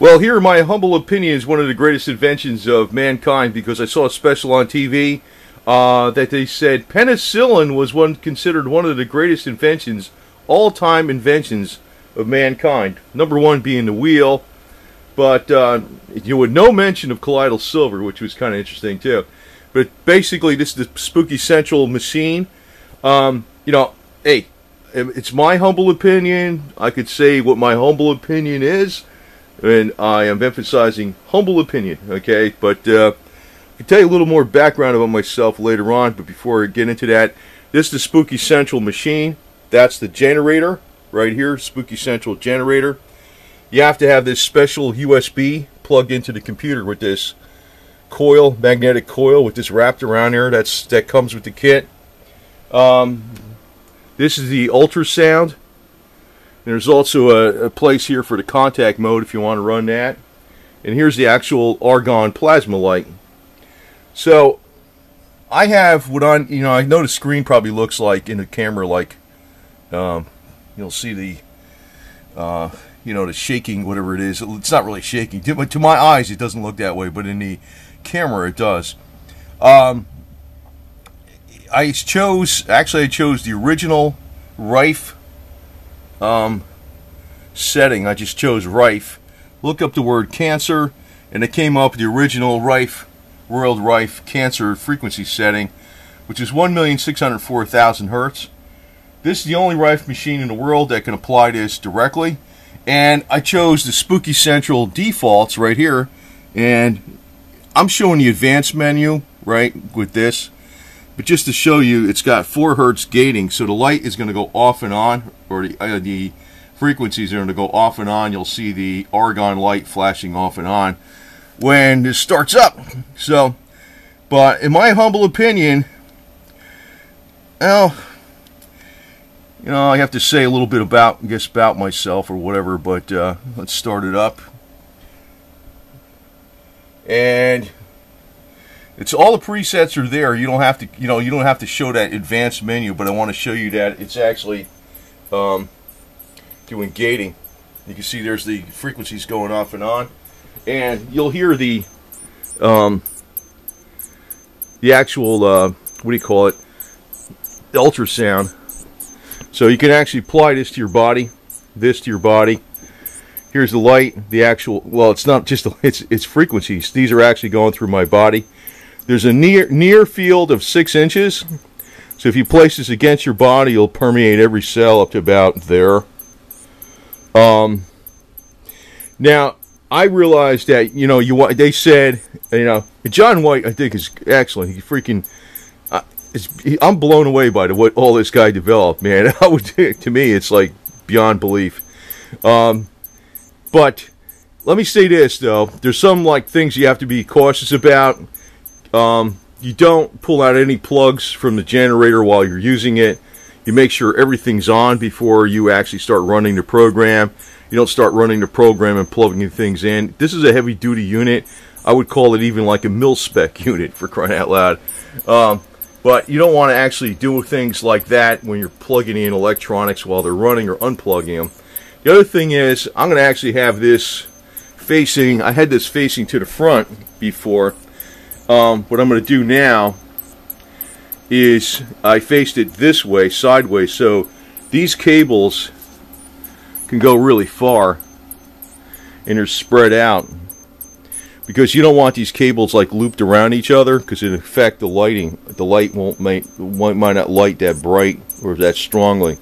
Well, here, my humble opinion, is one of the greatest inventions of mankind, because I saw a special on TV that they said penicillin was considered one of the greatest inventions, all-time inventions of mankind. Number one being the wheel, but with no mention of colloidal silver, which was kind of interesting too. But basically, this is the Spooky Central machine. Hey, it's my humble opinion. I could say what my humble opinion is. And I am emphasizing humble opinion, okay? But I can tell you a little more background about myself later on. But before I get into that, this is the Spooky Central machine. That's the generator right here, Spooky Central generator. You have to have this special USB plugged into the computer with this coil, magnetic coil, with this wrapped around here. That comes with the kit. This is the ultrasound. There's also a place here for the contact mode if you want to run that. And here's the actual argon plasma light. So I have what I know the screen probably looks like in the camera, like you'll see the the shaking, whatever it is. It's not really shaking. To my eyes it doesn't look that way, but in the camera it does. I chose the original Rife setting. I just chose Rife. Look up the word cancer, and it came up with the original Rife, Royal Rife cancer frequency setting, which is 1,604,000 hertz. This is the only Rife machine in the world that can apply this directly, and I chose the Spooky Central defaults right here, and I'm showing the advanced menu right with this, but just to show you, it's got 4 hertz gating, so the light is going to go off and on, or the frequencies are going to go off and on. You'll see the argon light flashing off and on when this starts up. So, but in my humble opinion, well, I have to say a little bit about myself or whatever, but let's start it up. And it's all the presets are there. You don't have to, you don't have to show that advanced menu, but I want to show you that it's actually doing gating. You can see there's the frequencies going off and on, and you'll hear the actual what do you call it? The ultrasound. So you can actually apply this to your body. Here's the light. The actual, well, it's not just it's frequencies. These are actually going through my body. There's a near field of 6 inches. So if you place this against your body, you'll permeate every cell up to about there. Now I realized that they said John White, I think, is excellent. He freaking I'm blown away by what all this guy developed, man. To me, it's like beyond belief. But let me say this though: there's some things you have to be cautious about. You don't pull out any plugs from the generator while you're using it. You make sure everything's on before you actually start running the program. You don't start running the program and plugging things in. This is a heavy-duty unit. I would call it even like a mil-spec unit, for crying out loud. But you don't want to actually do things like that when you're plugging in electronics while they're running or unplugging them. The other thing is, I'm going to actually have this facing, I had this facing to the front before. What I'm going to do now is I faced it this way, sideways, so these cables can go really far and they're spread out, because you don't want these cables looped around each other, because it affects the lighting. The light might not light that bright or that strongly.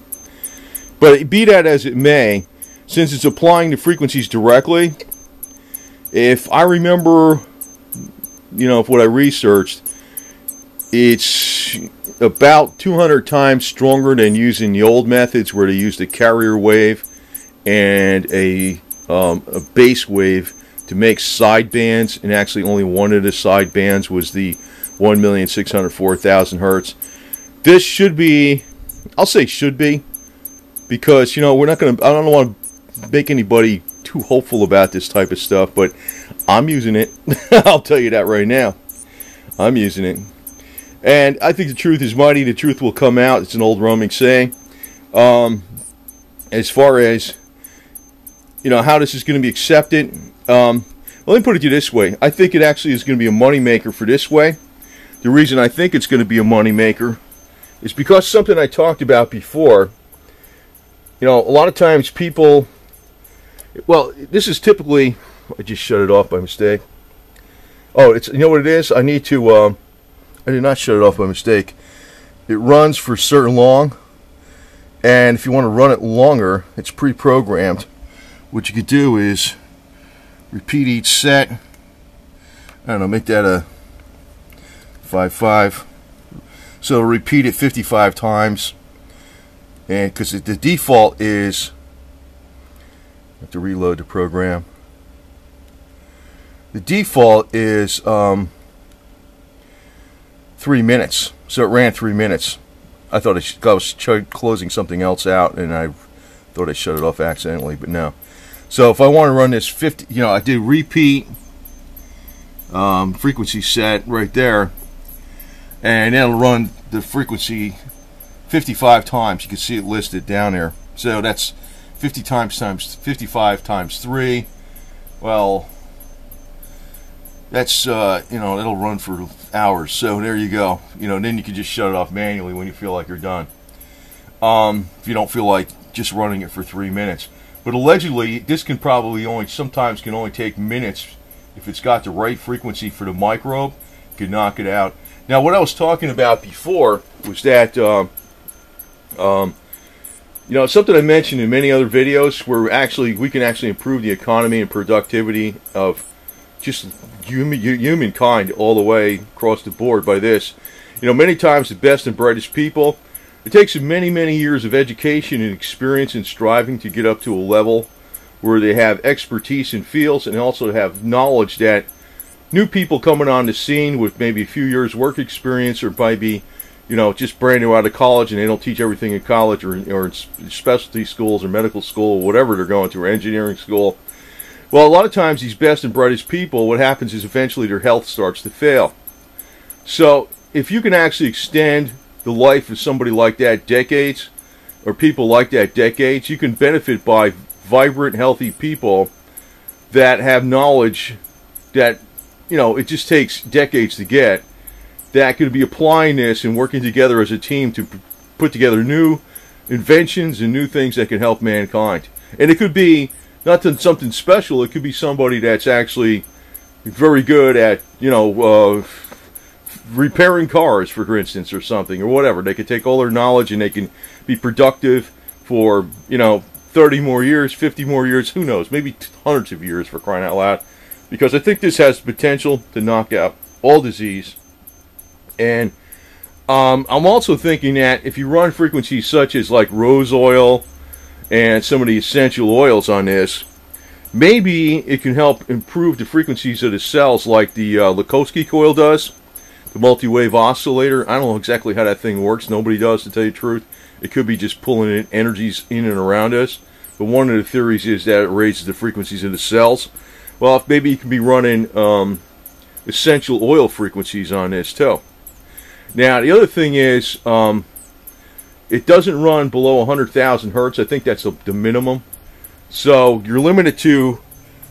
But be that as it may, since it's applying the frequencies directly, if I remember what I researched, it's about 200 times stronger than using the old methods where they used a carrier wave and a base wave to make side bands, and actually only one of the side bands was the 1,604,000 hertz. This should be, I'll say should be, because we're not going to, I don't want to make anybody too hopeful about this type of stuff, but I'm using it. I'll tell you that right now. I'm using it. And I think the truth is mighty, the truth will come out. It's an old roaming saying. As far as how this is going to be accepted. Well, let me put it to you this way. I think it actually is going to be a moneymaker for this way. The reason I think it's going to be a moneymaker is because something I talked about before. A lot of times people, well, this is typically, I just shut it off by mistake. Oh, it's, you know what it is? I need to, I did not shut it off by mistake. It runs for certain long, and if you want to run it longer, it's pre-programmed. What you could do is repeat each set. I don't know, make that a 5-5. So repeat it 55 times, and because the default is, I have to reload the program. The default is 3 minutes, so it ran 3 minutes. I thought I was closing something else out, and I thought I shut it off accidentally, but no. So if I want to run this 50, I did repeat frequency set right there, and it'll run the frequency 55 times. You can see it listed down there. So that's 50 times 55 times 3. Well, that's it'll run for hours. So there you go. Then you can just shut it off manually when you feel like you're done. If you don't feel like just running it for 3 minutes. But allegedly, this can probably sometimes only take minutes if it's got the right frequency for the microbe. You can knock it out. Now, what I was talking about before was that, something I mentioned in many other videos, where we can actually improve the economy and productivity of just humankind all the way across the board by this. Many times the best and brightest people, it takes them many, many years of education and experience and striving to get up to a level where they have expertise in fields and also have knowledge that new people coming on the scene with maybe a few years work experience, or maybe just brand new out of college, and they don't teach everything in college or in specialty schools or medical school or whatever they're going to, or engineering school. Well, a lot of times these best and brightest people, what happens is eventually their health starts to fail. So if you can actually extend the life of somebody like that decades, or people like that decades, you can benefit by vibrant, healthy people that have knowledge that it just takes decades to get, that could be applying this and working together as a team to put together new inventions and new things that can help mankind. And it could be not something special. It could be somebody that's actually very good at, repairing cars, for instance, or something, or whatever. They could take all their knowledge and they can be productive for, 30 more years, 50 more years, who knows, maybe hundreds of years, for crying out loud. Because I think this has potential to knock out all disease. And I'm also thinking that if you run frequencies such as like rose oil and some of the essential oils on this, maybe it can help improve the frequencies of the cells like the Lakowski coil does, the multi-wave oscillator. I don't know exactly how that thing works. Nobody does, to tell you the truth. It could be just pulling in energies in and around us. But one of the theories is that it raises the frequencies of the cells. Well, maybe you can be running essential oil frequencies on this too. Now, the other thing is, it doesn't run below 100,000 hertz. I think that's the minimum. So you're limited to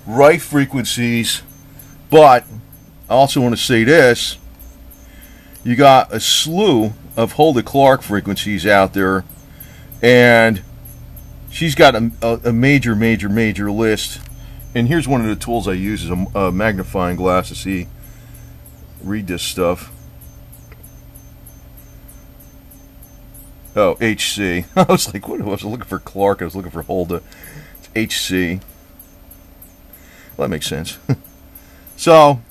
Rife frequencies. But I also want to say this: you got a slew of Hulda Clark frequencies out there, and she's got a major list. And here's one of the tools I use, is a magnifying glass to read this stuff. Oh, HC. I was like, what? I was looking for Clark. I was looking for Hulda. It's HC. Well, that makes sense. So,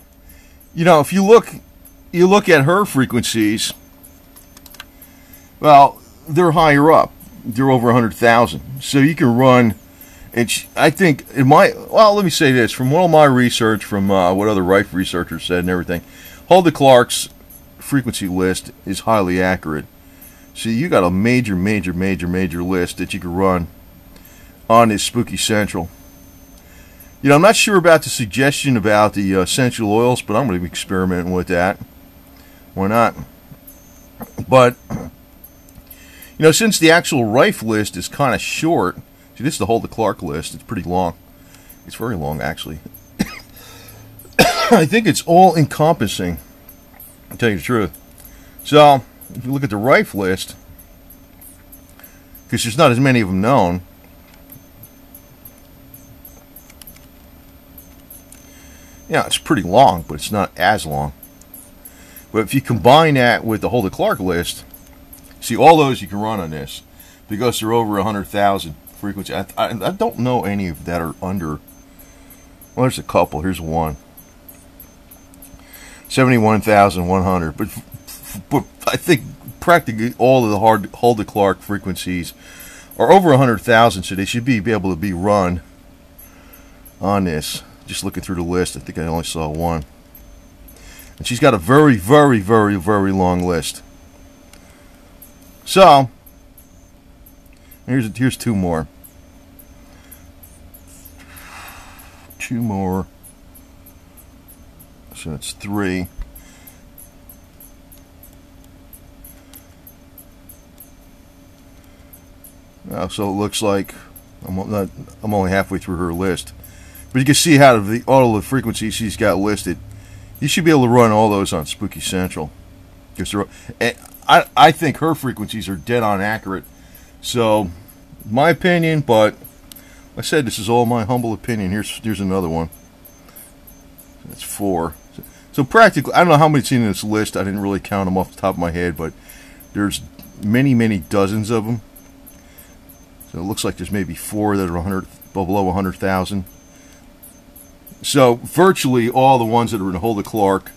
if you look at her frequencies, well, they're higher up. They're over 100,000. So you can run. And I think well, let me say this, from all my research, from what other Rife researchers said and everything, Hulda Clark's frequency list is highly accurate. So you got a major list that you can run on this Spooky Central. I'm not sure about the suggestion about the essential oils, but I'm going to be experimenting with that. Why not? But, since the actual Rife list is kind of short, see, this is the Hulda Clark list. It's pretty long. It's very long, actually. I think it's all encompassing, to tell you the truth. So, if you look at the Rife list, because there's not as many of them known, yeah, it's pretty long, but it's not as long. But if you combine that with the Hulda Clark list, see, all those you can run on this, because they're over 100,000 frequency. I don't know any of that are under. Well, there's a couple. Here's one. 71,100. But I think practically all of the Hulda Clark frequencies are over 100,000, so they should be able to be run on this. Just looking through the list, I think I only saw one. And she's got a very, very, very, very long list. So, here's two more. Two more. So that's three. So it looks like I'm only halfway through her list. But you can see how all of the frequencies she's got listed. You should be able to run all those on Spooky Central. I think her frequencies are dead on accurate. So, my opinion, but I said this is all my humble opinion. Here's another one. That's 4. So practically, I don't know how many's in this list. I didn't really count them off the top of my head, but there's many, many dozens of them. So it looks like there's maybe 4 that are below 100,000. So virtually all the ones that are in the Hulda Clark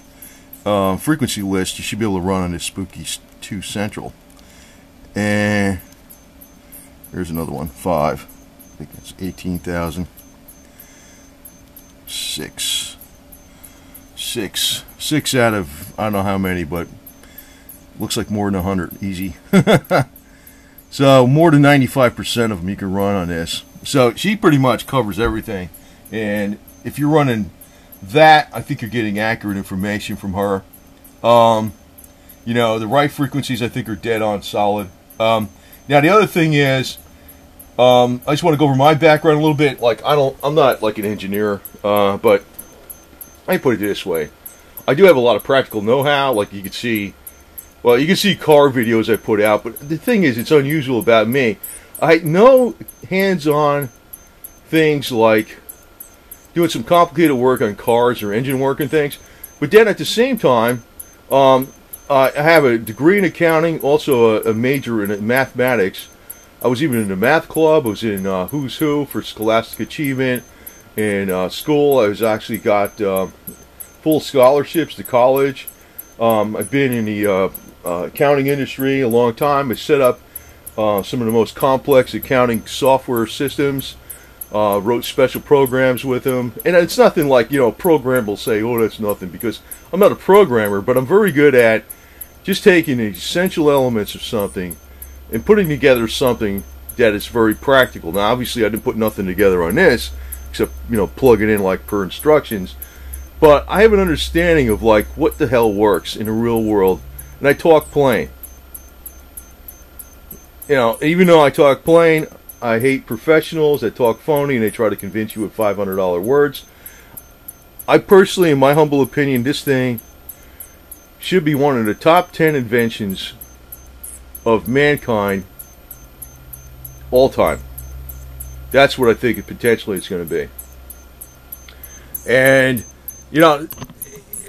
frequency list, you should be able to run on this Spooky 2 Central. And here's another one, 5. I think that's 18,000. 6 out of I don't know how many, but looks like more than 100, easy. So more than 95% of them you can run on this. So she pretty much covers everything, and if you're running that, I think you're getting accurate information from her. You know, the right frequencies I think are dead on solid. Now the other thing is, I just want to go over my background a little bit. Like I'm not like an engineer, but I put it this way: I do have a lot of practical know-how. Like you can see, well, you can see car videos I put out. But the thing is, it's unusual about me. I know hands-on things like doing some complicated work on cars or engine work and things. But then at the same time, I have a degree in accounting, also a major in mathematics. I was even in the math club. I was in Who's Who for scholastic achievement. In school, I was actually got full scholarships to college. I've been in the accounting industry a long time. I set up some of the most complex accounting software systems. Wrote special programs with them, and it's nothing like, you know, a program will say, oh, that's nothing, because I'm not a programmer, but I'm very good at just taking the essential elements of something and putting together something that is very practical. Now, obviously, I didn't put nothing together on this, except, you know, plug it in like per instructions, but I have an understanding of like what the hell works in the real world, and I talk plain. You know, even though I talk plain, I hate professionals that talk phony and they try to convince you with $500 words. I personally, in my humble opinion, this thing should be one of the top 10 inventions of mankind all time. That's what I think potentially it's going to be. And, you know,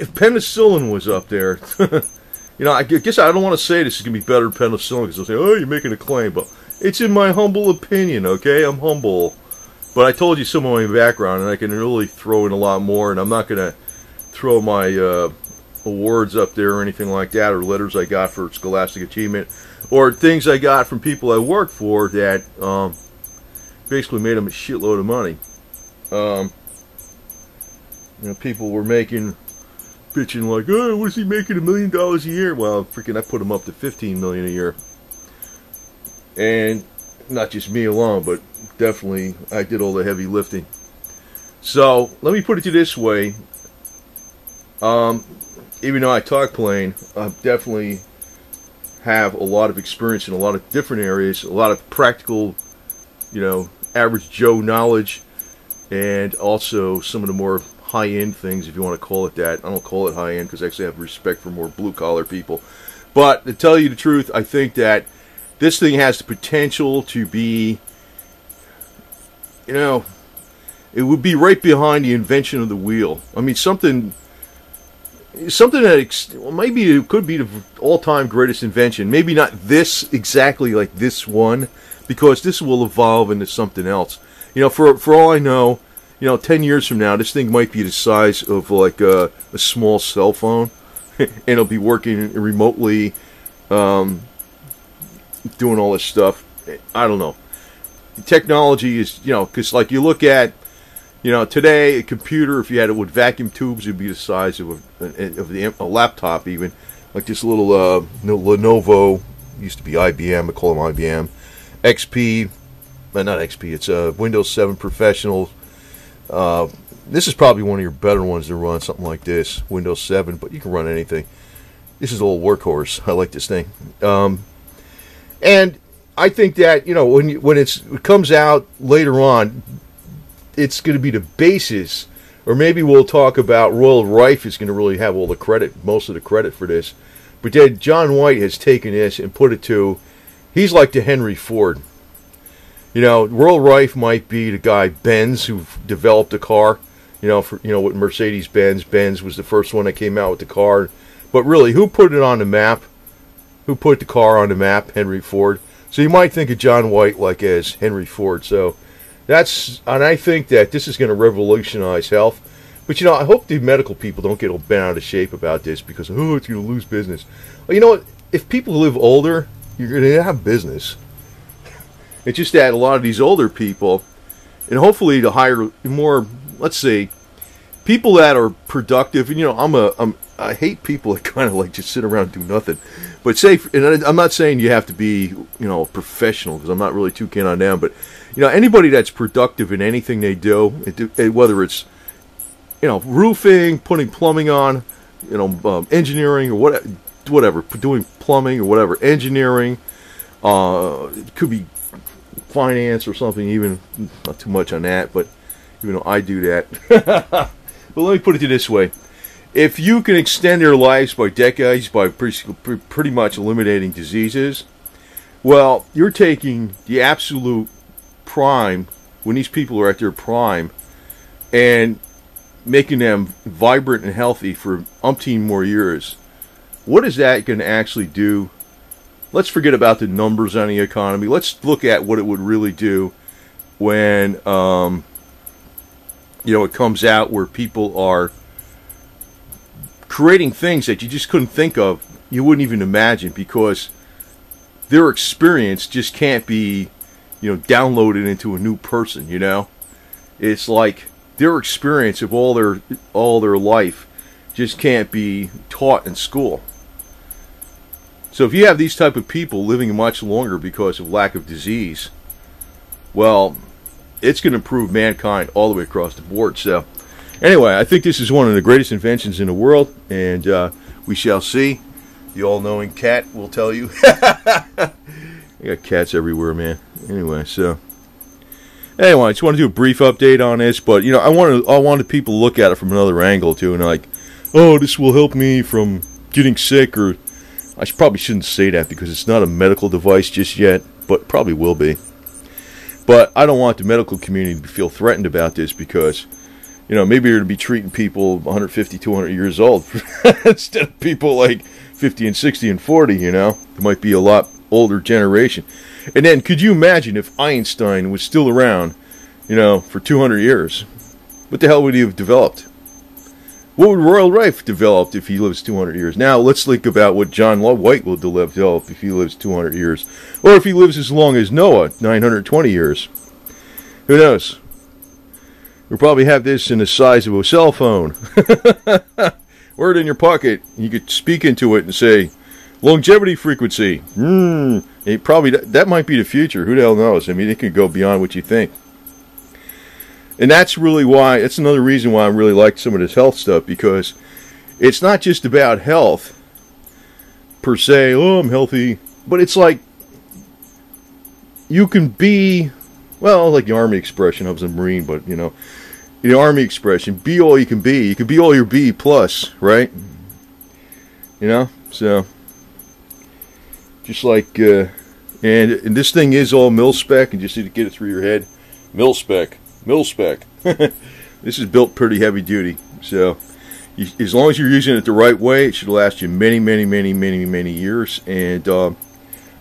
if penicillin was up there, you know, I guess I don't want to say this is going to be better than penicillin, because they'll say, oh, you're making a claim, but it's in my humble opinion, okay? I'm humble. But I told you some of my background, and I can really throw in a lot more, and I'm not going to throw my awards up there or anything like that, or letters I got for scholastic achievement, or things I got from people I worked for that basically made them a shitload of money. You know, people were bitching like, oh, what is he making $1 million a year? Well, freaking, I put him up to $15 million a year. And not just me alone, but definitely I did all the heavy lifting. So let me put it to you this way: even though I talk plain, I definitely have a lot of experience in a lot of different areas, a lot of practical, you know, average Joe knowledge and also some of the more high-end things, if you want to call it that. I don't call it high-end because I actually have respect for more blue-collar people. But to tell you the truth, I think that this thing has the potential to be, you know, it would be right behind the invention of the wheel. I mean, something that, well, maybe it could be the all-time greatest invention. Maybe not this exactly like this one, because this will evolve into something else. You know, for all I know, you know, 10 years from now, this thing might be the size of like a small cell phone, and it'll be working remotely, doing all this stuff. I don't know. Technology is, you know, because like you look at, you know, today a computer, if you had it with vacuum tubes, it'd be the size of a laptop, even like this little Lenovo, used to be IBM. I call them IBM XP, not XP. It's a Windows 7 Professional. This is probably one of your better ones to run something like this, Windows 7, but you can run anything. This is a little workhorse. I like this thing. And I think that, you know, when it comes out later on, it's going to be the basis, or maybe we'll talk about Royal Rife is going to really have all the credit, most of the credit for this. But then John White has taken this and put it to, he's like the Henry Ford. You know, Royal Rife might be the guy Benz who developed the car. You know, for, you know, with Mercedes-Benz, Benz was the first one that came out with the car. But really, who put it on the map? Who put the car on the map? Henry Ford. So you might think of John White like as Henry Ford. So that's, and I think that this is going to revolutionize health. But you know, I hope the medical people don't get all bent out of shape about this because, oh, it's going to lose business. Well, you know what? If people live older, you're going to have business. It's just that a lot of these older people, and hopefully to hire more, let's say, people that are productive. And you know, I hate people that kind of like just sit around and do nothing. But say, and I'm not saying you have to be, you know, a professional, because I'm not really too keen on them. But you know, anybody that's productive in anything they do, whether it's, you know, roofing, putting plumbing on, you know, engineering or whatever, doing plumbing or whatever, engineering, it could be finance or something, even not too much on that, but even though I do that. But let me put it this way. If you can extend their lives by decades by pretty much eliminating diseases, well, you're taking the absolute prime, when these people are at their prime, and making them vibrant and healthy for umpteen more years. What is that going to actually do? Let's forget about the numbers on the economy. Let's look at what it would really do when, you know, it comes out where people are creating things that you just couldn't think of, you wouldn't even imagine, because their experience just can't be, you know, downloaded into a new person, you know? It's like their experience of all their life just can't be taught in school. So if you have these type of people living much longer because of lack of disease, well, it's going to improve mankind all the way across the board. So anyway, I think this is one of the greatest inventions in the world, and we shall see. The all-knowing cat will tell you. I got cats everywhere, man. Anyway, I just want to do a brief update on this, but you know, I wanted people to look at it from another angle too, and like, oh, this will help me from getting sick, or I probably shouldn't say that because it's not a medical device just yet, but probably will be. But I don't want the medical community to feel threatened about this because, you know, maybe you're going to be treating people 150, 200 years old instead of people like 50 and 60 and 40, you know. It might be a lot older generation. And then could you imagine if Einstein was still around, you know, for 200 years? What the hell would he have developed? What would Royal Rife develop if he lives 200 years? Now, let's think about what John White will develop if he lives 200 years. Or if he lives as long as Noah, 920 years. Who knows? We'll probably have this in the size of a cell phone. Wear it in your pocket. You could speak into it and say, longevity frequency. It probably, that might be the future. Who the hell knows? I mean, it could go beyond what you think. And that's really why, it's another reason why I really like some of this health stuff, because it's not just about health per se, oh, I'm healthy, but it's like you can be, well, like the Army expression, I was a Marine, but you know, the Army expression, be all you can be. You can be all your B plus, right? You know, so just like, and this thing is all mil spec, and just need to get it through your head. Mil spec, mil spec. This is built pretty heavy duty, so as long as you're using it the right way, it should last you many, many, many, many, many years. And I'm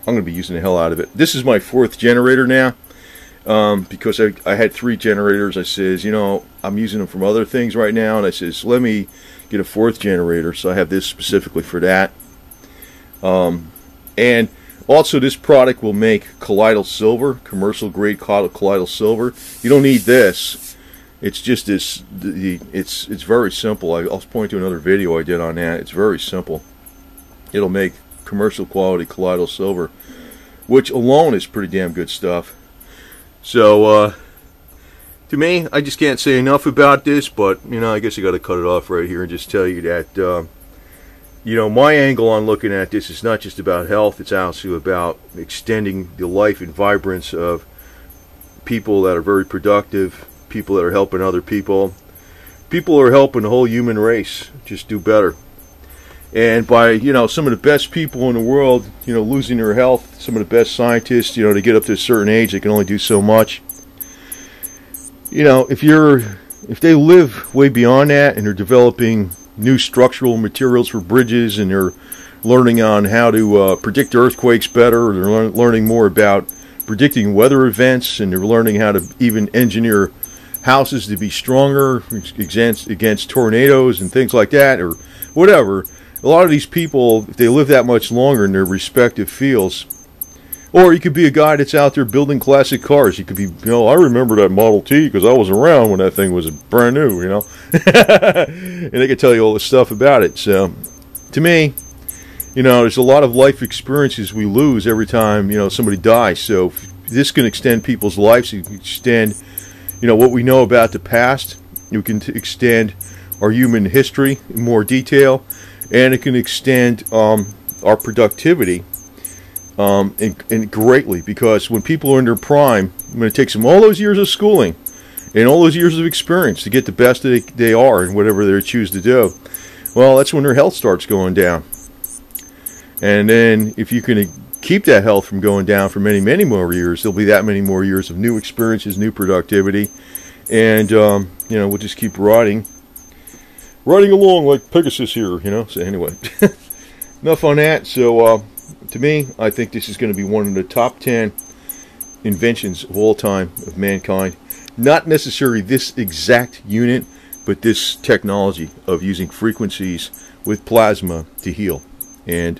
going to be using the hell out of it. This is my 4th generator now. Because I had 3 generators. I says, you know, I'm using them from other things right now, and I says, let me get a 4th generator. So I have this specifically for that. And also, this product will make colloidal silver, commercial grade colloidal silver. You don't need this. It's just this. It's very simple. I'll point to another video I did on that. It's very simple. It'll make commercial quality colloidal silver, which alone is pretty damn good stuff. So, to me, I just can't say enough about this, but, you know, I guess I got to cut it off right here and just tell you that, you know, my angle on looking at this is not just about health, it's also about extending the life and vibrance of people that are very productive, people that are helping other people. People are helping the whole human race just do better. And by, you know, some of the best people in the world, you know, losing their health, some of the best scientists, you know, to get up to a certain age, they can only do so much. You know, if they live way beyond that and they're developing new structural materials for bridges, and they're learning on how to predict earthquakes better, or they're learning more about predicting weather events, and they're learning how to even engineer houses to be stronger against tornadoes and things like that, or whatever. A lot of these people, if they live that much longer in their respective fields, or you could be a guy that's out there building classic cars. You could be, you know, I remember that Model T because I was around when that thing was brand new, you know. And they could tell you all this stuff about it. So, to me, you know, there's a lot of life experiences we lose every time, you know, somebody dies. So, this can extend people's lives. It can extend, you know, what we know about the past. You can extend our human history in more detail. And it can extend our productivity and greatly, because when people are in their prime, when it takes them all those years of schooling and all those years of experience to get the best that they are in whatever they choose to do, well, that's when their health starts going down. And then if you can keep that health from going down for many, many more years, there'll be that many more years of new experiences, new productivity, and you know, we'll just keep riding along like Pegasus here, you know. So anyway, enough on that. So to me, I think this is going to be one of the top 10 inventions of all time of mankind. Not necessarily this exact unit, but this technology of using frequencies with plasma to heal. And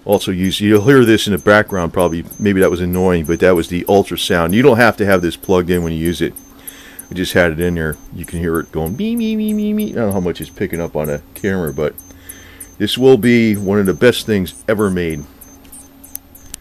also you'll hear this in the background probably, maybe that was annoying, but that was the ultrasound. You don't have to have this plugged in when you use it. I just had it in there. You can hear it going beep, beep, beep, beep, beep. I don't know how much it's picking up on a camera, but this will be one of the best things ever made.